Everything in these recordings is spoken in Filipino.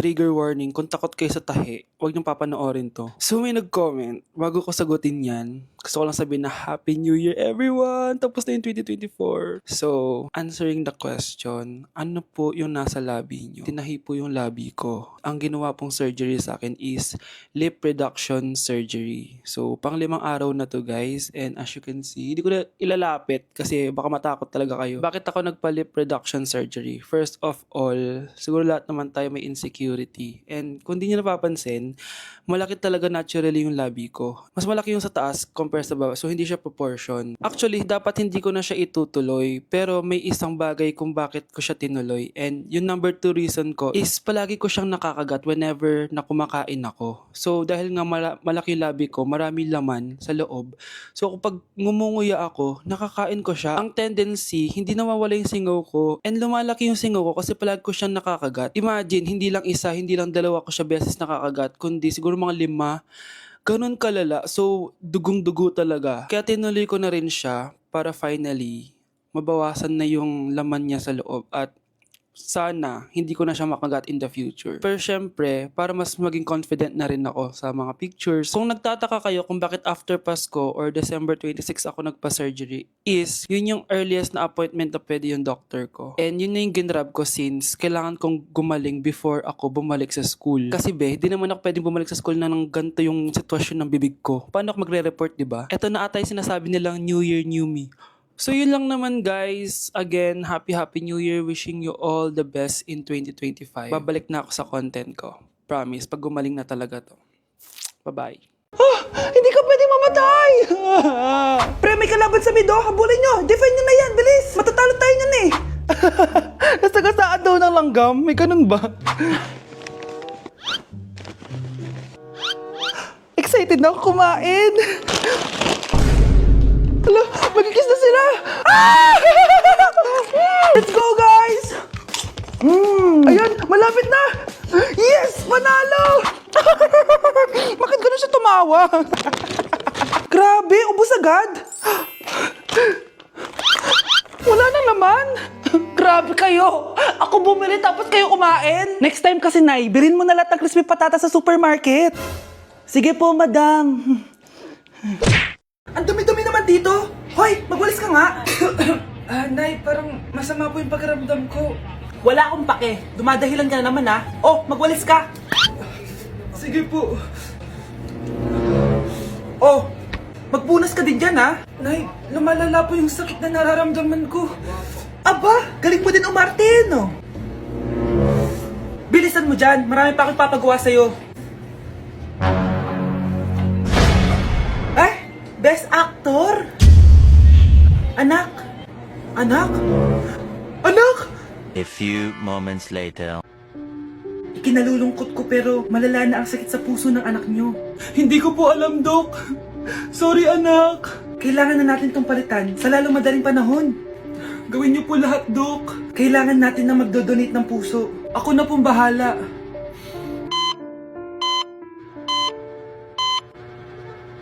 trigger warning, kung takot kayo sa tahi, huwag niyong papanoorin to. So may nag-comment, bago ko sagutin yan, gusto ko lang sabihin na Happy New Year everyone! Tapos na yung 2024. So, answering the question, ano po yung nasa labi niyo? Tinahi po yung labi ko. Ang ginawa pong surgery sa akin is lip reduction surgery. So, pang 5 araw na to guys. And as you can see, hindi ko na ilalapit kasi baka matakot talaga kayo. Bakit ako nagpa-lip reduction surgery? First of all, siguro lahat naman tayo may insecurity. And kung di nyo napapansin, malaki talaga naturally yung labi ko. Mas malaki yung sa taas compare sa baba. So, hindi siya proportion. Actually, dapat hindi ko na siya itutuloy. Pero may isang bagay kung bakit ko siya tinuloy. And yung number 2 reason ko is palagi ko siyang nakakagat whenever na kumakain ako. So, dahil nga malaki yung labi ko, marami laman sa loob. So, kapag ngumunguya ako, nakakain ko siya. Ang tendency, hindi nawawala yung singaw ko. And lumalaki yung singaw ko kasi palagi ko siyang nakakagat. Imagine, hindi lang isa, hindi lang dalawa ko siya beses nakakagat, kundi siguro mga 5. Ganun kalala. So, dugong-dugo talaga. Kaya tinuloy ko na rin siya para finally mabawasan na yung laman niya sa loob at sana hindi ko na siya makagat in the future. Pero syempre, para mas maging confident na rin ako sa mga pictures. Kung nagtataka kayo kung bakit after Pasko or December 26 ako nagpa-surgery, is yun yung earliest na appointment na pwede yung doctor ko. And yun na yung ginrab ko since kailangan kong gumaling before ako bumalik sa school. Kasi di naman ako pwedeng bumalik sa school na nang ganito yung sitwasyon ng bibig ko. Paano ako magre-report, diba? Ito na ata yung sinasabi nilang New Year, New Me. So yun lang naman guys. Again, Happy New Year. Wishing you all the best in 2025. Babalik na ako sa content ko. Promise, pag gumaling na talaga to. Bye-bye. Hindi ka pwedeng mamatay! Pre, may kalaban sa mid, oh. Habulin nyo! Defend nyo na yan! Bilis! Matatalo tayo nyan eh! Nasagasaan daw ng langgam? May ganun ba? Excited na ako kumain! Hala, magkikiss na sila! Ah! Let's go, guys! Ayan, malapit na! Yes! Manalo! Bakit gano'n siya tumawa? Grabe, ubos agad! Wala na naman! Grabe kayo! Ako bumili tapos kayo kumain! Next time kasi, Nay, bilhin mo na lahat ng crispy patata sa supermarket! Sige po, madam! Ang dumi-dumi naman dito! Hoy, magwalis ka nga! Nay, parang masama po yung pakiramdam ko. Wala akong pake. Dumadahilan ka na naman, ha? Oh, magwalis ka! Sige po. Oh, magpunas ka din dyan, ha? Nay, lumalala po yung sakit na nararamdaman ko. Aba, galing mo din umarte, no? Bilisan mo dyan. Marami pa akong papagawa sa'yo. Best Actor? Anak? Anak? Anak? A few moments later. Ikinalulungkot ko pero malala na ang sakit sa puso ng anak nyo. Hindi ko po alam, Dok. Sorry, anak. Kailangan na natin tong palitan sa lalong madaling panahon. Gawin niyo po lahat, Dok. Kailangan natin na magdodonate ng puso. Ako na pong bahala.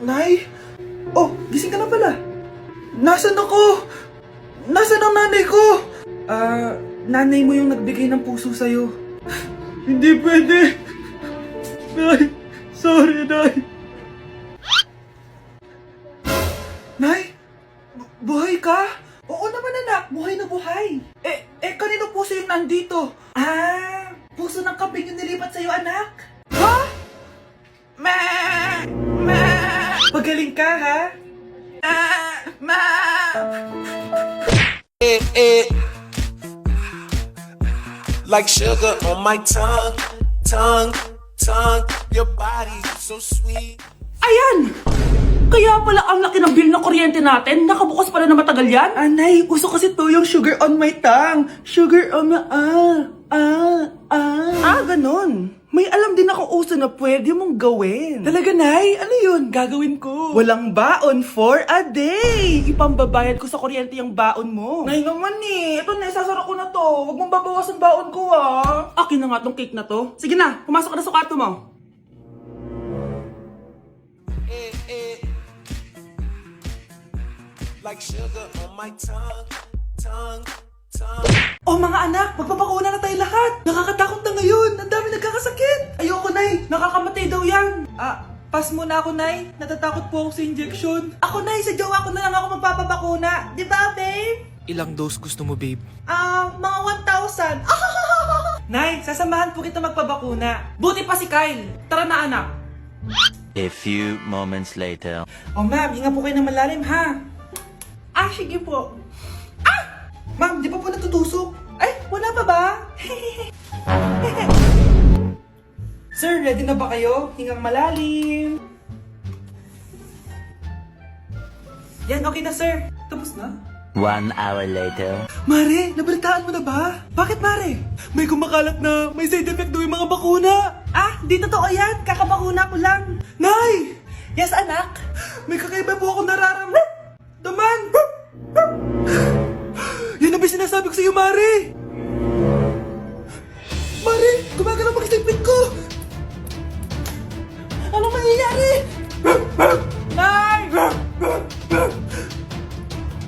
Nay? Oh, gising ka na pala. Nasaan ako? Nasaan ang nanay ko? Nanay mo yung nagbigay ng puso sa'yo. Hindi pwede. Nay, sorry, Nay. Nay? Buhay ka? Oo naman, anak. Buhay na buhay. Kanino puso yung nandito? Puso ng kambing yung nilipat sa'yo, anak. Ha? Pagaling ka, ha? Like sugar on my tongue, your body so sweet. Ayan! Kaya pala ang laki ng bill ng kuryente natin. Nakabukas pala na matagal yan. Anay, uso kasi to yung sugar on my tongue. Sugar on my... ganun. May alam din ako uso na pwede mong gawin. Talaga, Nay? Ano yun? Gagawin ko. Walang baon for a day. Ipambabayad ko sa kuryente yung baon mo. Nay naman eh. Ito na, isasara ko na to. Huwag mong babawasan baon ko, ah. Akin na nga tong cake na to. Sige na, pumasok ka na sa kwarto mo. Like sugar on my tongue. Oh mga anak, magpapakuna na tayo lahat. Nakakatakot na ngayon. Ang dami nagkakasakit. Pass muna ako, Nay. Natatakot po ako sa injection. Ako, Nay, sa jowa ko na lang ako magpapabakuna. Di ba, babe? Ilang dose gusto mo, babe? Mga 1,000. Nay, sasamahan po kita magpabakuna. Buti pa si Kyle. Tara na, anak. A few moments later. Oh, ma'am, hinga po kayo ng malalim, ha? Sige po. Ma'am, di pa po natutusok? Ay, wala pa ba? Sir, ready na ba kayo? Hingang malalim. Yan, okay na, sir. Tapos na? 1 hour later. Mare, nabalitaan mo na ba? Bakit, Mare? May kumakalat na may side effect daw yung mga bakuna. Di totoo yan. Kakabakuna ko lang. Nay! Yes, anak? May kakaiba po ako nararamdaman. Yan ang ba sinasabi ko sa iyo, Mare? Mare, gumagalaw mag-isipin ko. Anong mangyayari? Nay!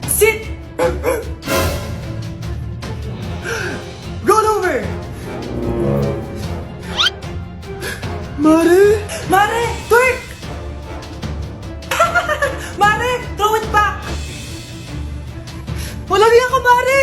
Sit! Roll over! Mare! Mare! Twerk! Mare! Throw it back! Walang iya ka, Mare!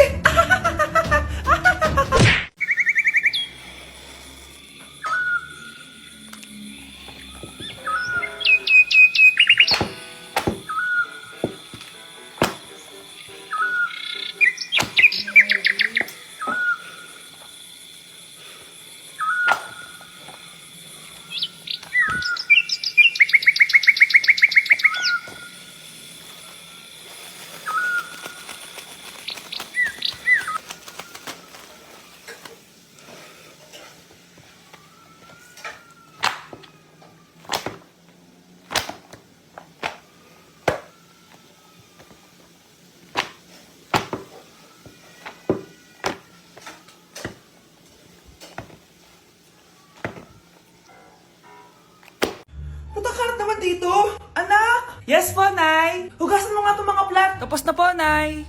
Natakalat naman dito. Anak! Yes po, Nay. Hugasan mo nga itong mga plat. Tapos na po, Nay.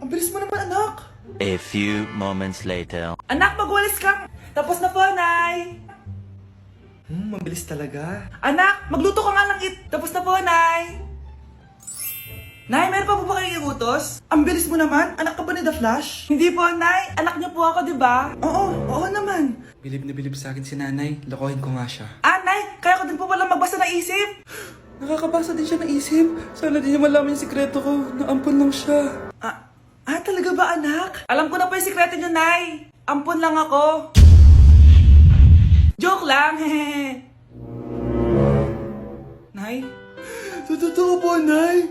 Ang bilis mo naman, anak. A few moments later. Anak, magwalis kang. Tapos na po, Nay. Mabilis talaga. Anak, magluto ka nga ng Tapos na po, Nay. Nay, meron pa po ba kayong iutos? Ang bilis mo naman. Anak ka ba ni The Flash? Hindi po, Nay. Anak niyo po ako, di ba? Oo naman. Bilib na bilib sa akin si nanay. Lokohin ko nga siya. Nay, kaya ko din po pala magbasa ng isip. Nakakabasa din siya ng isip. Sana di niya malaman yung sikreto ko. Naampon lang siya. Talaga ba, anak? Alam ko na po yung sikreto niyo, Nay. Ampun lang ako. Joke lang, hehe. Nay? Totoo po, Nay.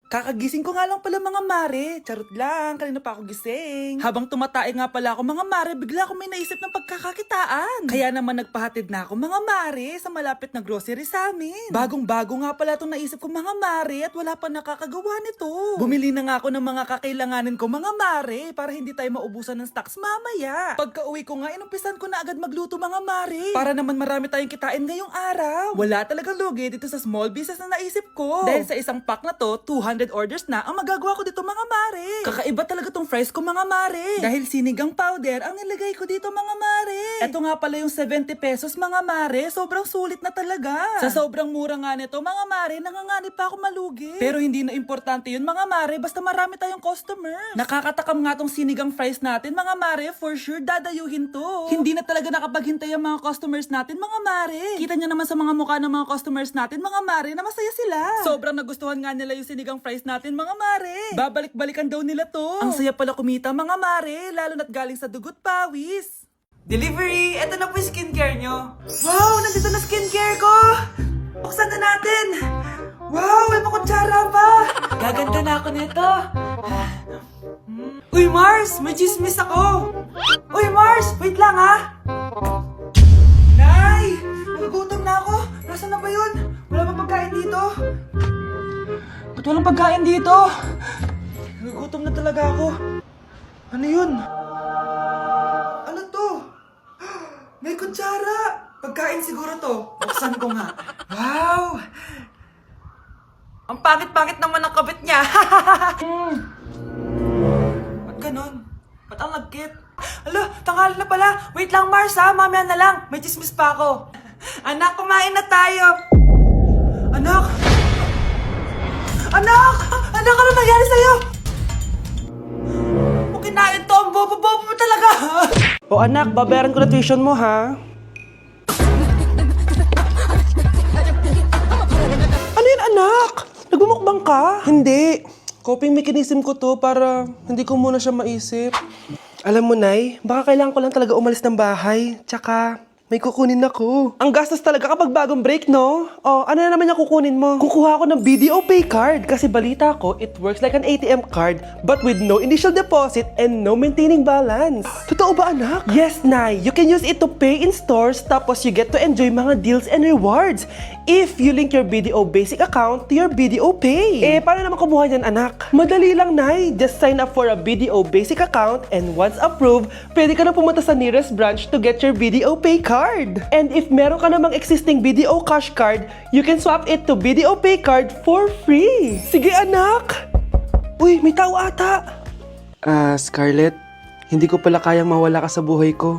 Kakagising ko nga lang pala, mga mare. Charot lang, kanina pa ako gising. Habang tumatae nga pala ako, mga mare, bigla ako may naisip ng pagkakakitaan. Kaya naman nagpahatid na ako, mga mare, sa malapit na grocery sa amin. Bagong-bago nga pala itong naisip ko, mga mare, at wala pa nakakagawa nito. Bumili na nga ako ng mga kakailanganin ko, mga mare, para hindi tayo maubusan ng stocks mamaya. Pagka uwi ko nga, inumpisan ko na agad magluto, mga mare. Para naman marami tayong kitain ngayong araw. Wala talagang lugi dito sa small business na naisip ko. Dahil sa isang pack na to, 200 orders na ang magagawa ko dito, mga mare. Kakaiba talaga tong fries ko, mga mare. Dahil sinigang powder ang nilagay ko dito, mga mare. Ito nga pala yung 70 pesos, mga mare. Sobrang sulit na talaga. Sa sobrang mura nga nito, mga mare, nanganganib pa ako malugi. Pero hindi na importante yun, mga mare, basta marami tayong customers. Nakakatakam nga tong sinigang fries natin, mga mare. For sure, dadayuhin to. Hindi na talaga nakapaghintay ang mga customers natin, mga mare. Kita niya naman sa mga mukha ng mga customers natin, mga mare, na masaya sila. Sobrang nagustuhan nga nila yung sinigang fries natin, mga mare. Babalik-balikan daw nila to. Ang saya pala kumita, mga mare, lalo na't galing sa dugot pawis. Delivery! Eto na po yung skincare nyo. Wow! Nandito na skincare ko! Buksan na natin! Wow! May makutsara pa! Gaganda na ako nito. Uy, Mars! May chismis ako! Uy, Mars! Wait lang, ha! Nay! Nagugutom na ako! Nasaan na ba yun? Wala bang pagkain dito? Ba't walang pagkain dito? Nagugutom na talaga ako. Ano yun? Ano to? May kutsara! Pagkain siguro to. Buksan ko nga. Wow! Ang pangit-pangit naman ang kabit niya. Ba't ganon? Ba't ang lagkit? Alo, tanghali na pala. Wait lang, Mars ha. Mamaya na lang. May chismis pa ako. Anak, kumain na tayo. Anak! Anak! Anak, ano nangyari sa'yo? Kung kinain to, ang bobo-bobo mo talaga. O anak, babayaran ko na tuition mo ha. Ano yun, anak? Nagmumukbang ka? Hindi. Coping mechanism ko to para hindi ko muna siya maisip. Alam mo, Nay, baka kailangan ko lang talaga umalis ng bahay. Tsaka, may kukunin ako. Ang gastos talaga kapag bagong break, no? Oh, ano na naman yung kukunin mo? Kukuha ako ng BDO Pay card kasi balita ko, it works like an ATM card but with no initial deposit and no maintaining balance. Totoo ba, anak? Yes, Nay. You can use it to pay in stores tapos you get to enjoy mga deals and rewards if you link your BDO Basic account to your BDO Pay. Eh, paano naman kumuha niyan, anak? Madali lang, Nay. Just sign up for a BDO Basic account and once approved, pwede ka na pumunta sa nearest branch to get your BDO Pay card. And if meron ka namang existing BDO Cash card, you can swap it to BDO Pay card for free. Sige, anak! Uy, may tao ata! Scarlett, hindi ko pala kayang mawala ka sa buhay ko.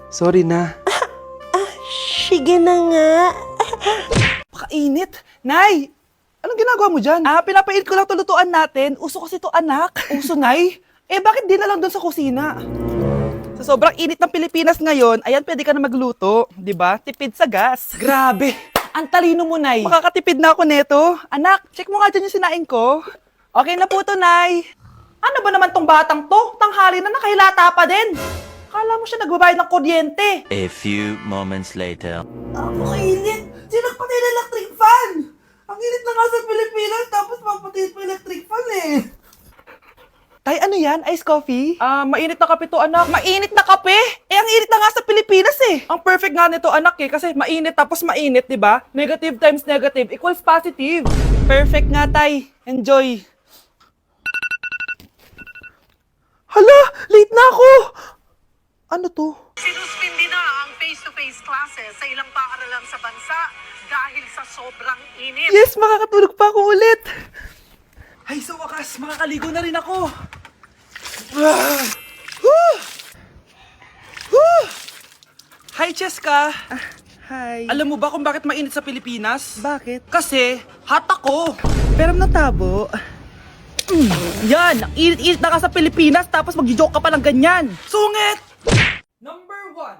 Sorry na. Sige na nga. Pakainit. Nay! Anong ginagawa mo dyan? Pinapait ko lang to lutuan natin. Uso kasi to, anak. Uso, Nay? Eh, bakit di na lang doon sa kusina? Sa sobrang init ng Pilipinas ngayon, ayan, pwede ka na magluto. Di ba? Tipid sa gas. Grabe! Ang talino mo, Nay. Makakatipid na ako neto. Anak, check mo nga dyan yung sinaing ko. Okay na po to, Nay. Ano ba naman tong batang to? Tanghali na nakahilata pa din. Akala mo siya nagbabayad ng kuryente. A few moments later. Napakainit! Sinakpatay na electric fan! Ang init na nga sa Pilipinas, tapos mapatay pa electric fan eh. Tay, ano yan? Ice coffee? Mainit na kape to, anak. Mainit na kape? Eh, ang init na nga sa Pilipinas eh. Ang perfect nga nito, anak eh, kasi mainit tapos mainit, di ba? Negative times negative equals positive. Perfect nga, Tay. Enjoy. Hala! Late na ako! Ano to? Sinuspindi na ang face-to-face classes sa ilang paaralan sa bansa dahil sa sobrang init. Yes, makakatulog pa ako ulit. Ay, sa wakas, makakaligo na rin ako. Hi, Cheska. Hi. Alam mo ba kung bakit mainit sa Pilipinas? Bakit? Kasi, hot ako. Pero natabo. Yan, ang init-init na ka sa Pilipinas tapos mag-joke ka pa ng ganyan. Sungit! Number 1.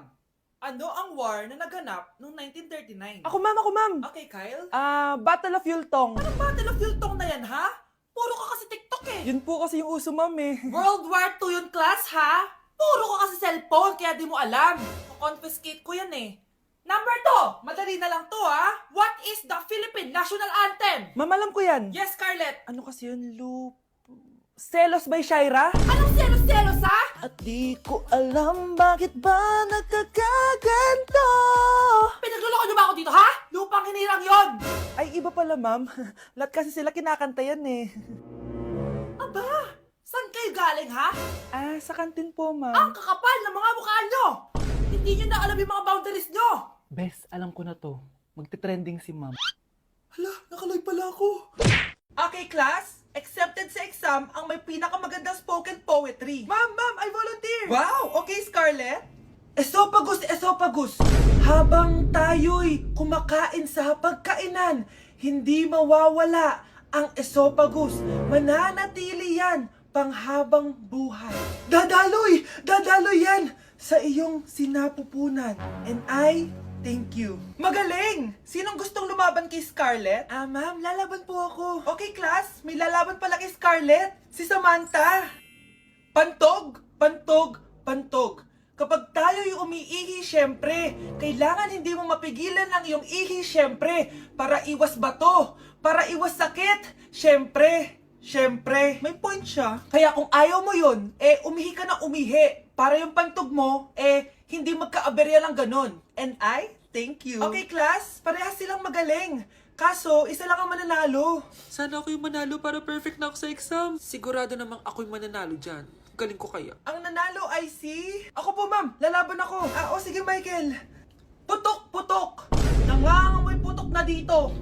Ano ang war na naganap noong 1939? Ako, ma'am. Okay, Kyle? Battle of Yultong. Anong Battle of Yultong na yan, ha? Puro ka kasi TikTok eh. Yun po kasi yung uso, ma'am eh. World War II yun, class, ha? Puro ka kasi cellphone, kaya di mo alam. Confiscate ko yan eh. Number 2. Madali na lang to, ha? What is the Philippine National Anthem? Ma'am, alam ko yan. Yes, Scarlett. Ano kasi yun, Loop? Selos by Shaira? Anong selos, ha? At di ko alam bakit ba nagkakaganto. Pinagluloko niyo ba ako dito, ha? Lupang hinirang yon. Ay, iba pala, ma'am. Lahat kasi sila kinakanta yan eh. Aba, saan kayo galing, ha? Sa kantin po, ma'am. Ang kakapal ng mga mukha nyo! Hindi nyo na alam yung mga boundaries nyo! Bes, alam ko na to. Magte-trending si ma'am. Hala, nakalive pala ako. Okay, class. Accepted sa exam ang may pinakamagandang spoken poetry. Ma'am, I volunteer! Wow! Okay, Scarlett. Esophagus. Habang tayo'y kumakain sa pagkainan, hindi mawawala ang esophagus. Mananatili yan panghabang buhay. Dadaloy yan sa iyong sinapupunan. And I thank you. Magaling! Sinong gustong lumaban kay Scarlett? Ma'am, lalaban po ako. Okay, class. May lalaban pala kay Scarlett. Si Samantha. Pantog. Kapag tayo'y umiihi, syempre, kailangan hindi mo mapigilan ang iyong ihi, syempre, para iwas bato, para iwas sakit, syempre. May point siya. Kaya kung ayaw mo yun, umihi ka na umihi. Para yung pantog mo, hindi magka-aberya lang ganun. And I thank you. Okay, class, parehas silang magaling. Kaso, isa lang ang mananalo. Sana ako yung manalo para perfect na ako sa exam. Sigurado namang ako yung mananalo dyan. Galing ko kaya. Ang nanalo ay si... Ako po, ma'am. Lalaban ako. Sige, Michael. Putok. Nangangamoy putok na dito.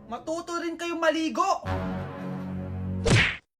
Matuto rin kayong maligo.